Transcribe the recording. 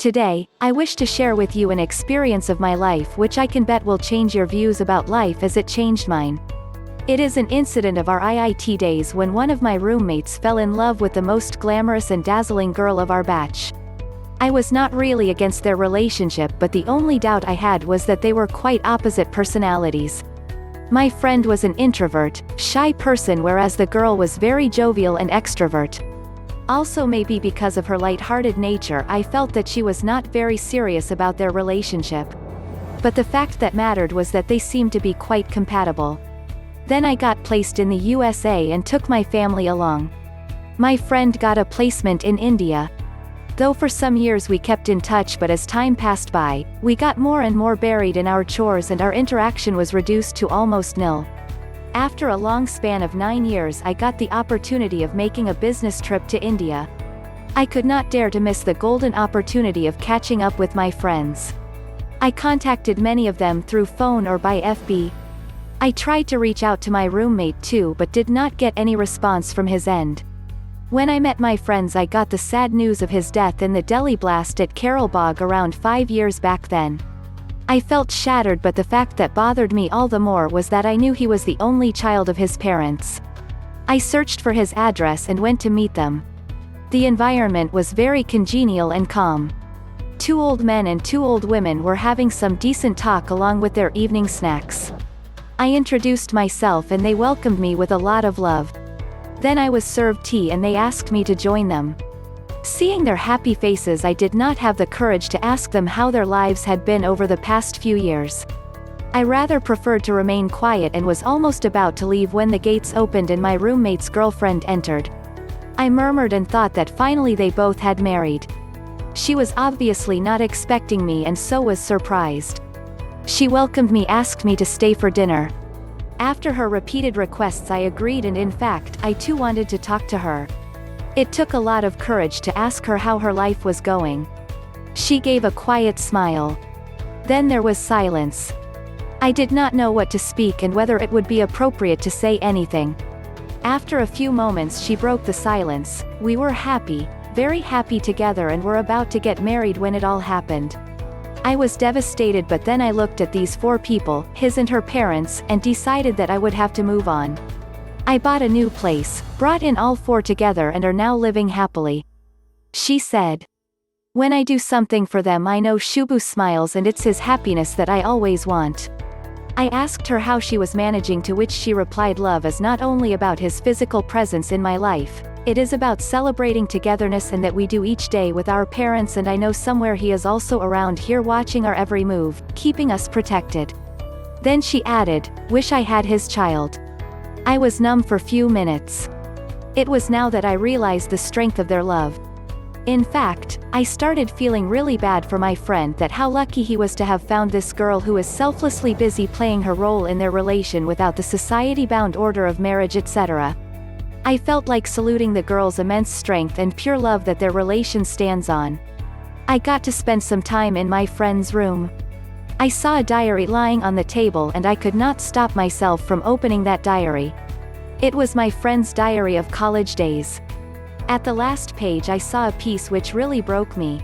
Today, I wish to share with you an experience of my life which I can bet will change your views about life as it changed mine. It is an incident of our IIT days when one of my roommates fell in love with the most glamorous and dazzling girl of our batch. I was not really against their relationship, but the only doubt I had was that they were quite opposite personalities. My friend was an introvert, shy person, whereas the girl was very jovial and extrovert. Also, maybe because of her light-hearted nature, I felt that she was not very serious about their relationship. But the fact that mattered was that they seemed to be quite compatible. Then I got placed in the USA and took my family along. My friend got a placement in India. Though for some years we kept in touch, but as time passed by, we got more and more buried in our chores and our interaction was reduced to almost nil. After a long span of 9 years, I got the opportunity of making a business trip to India. I could not dare to miss the golden opportunity of catching up with my friends. I contacted many of them through phone or by FB. I tried to reach out to my roommate too, but did not get any response from his end. When I met my friends, I got the sad news of his death in the Delhi blast at Karol Bagh around 5 years back then. I felt shattered, but the fact that bothered me all the more was that I knew he was the only child of his parents. I searched for his address and went to meet them. The environment was very congenial and calm. 2 old men and 2 old women were having some decent talk along with their evening snacks. I introduced myself and they welcomed me with a lot of love. Then I was served tea and they asked me to join them. Seeing their happy faces, I did not have the courage to ask them how their lives had been over the past few years. I rather preferred to remain quiet and was almost about to leave when the gates opened and my roommate's girlfriend entered. I murmured and thought that finally they both had married. She was obviously not expecting me and so was surprised. She welcomed me, asked me to stay for dinner. After her repeated requests, I agreed, and in fact, I too wanted to talk to her. It took a lot of courage to ask her how her life was going. She gave a quiet smile. Then there was silence. I did not know what to speak and whether it would be appropriate to say anything. After a few moments she broke the silence. We were happy, very happy together, and were about to get married when it all happened. I was devastated, but then I looked at these 4 people, his and her parents, and decided that I would have to move on. I bought a new place, brought in all 4 together, and are now living happily. She said. When I do something for them, I know Shubhu smiles, and it's his happiness that I always want. I asked her how she was managing, to which she replied, love is not only about his physical presence in my life. It is about celebrating togetherness and that we do each day with our parents, and I know somewhere he is also around here watching our every move, keeping us protected. Then she added, wish I had his child. I was numb for few minutes. It was now that I realized the strength of their love. In fact, I started feeling really bad for my friend, that how lucky he was to have found this girl who is selflessly busy playing her role in their relation without the society-bound order of marriage, etc. I felt like saluting the girl's immense strength and pure love that their relation stands on. I got to spend some time in my friend's room. I saw a diary lying on the table and I could not stop myself from opening that diary. It was my friend's diary of college days. At the last page I saw a piece which really broke me.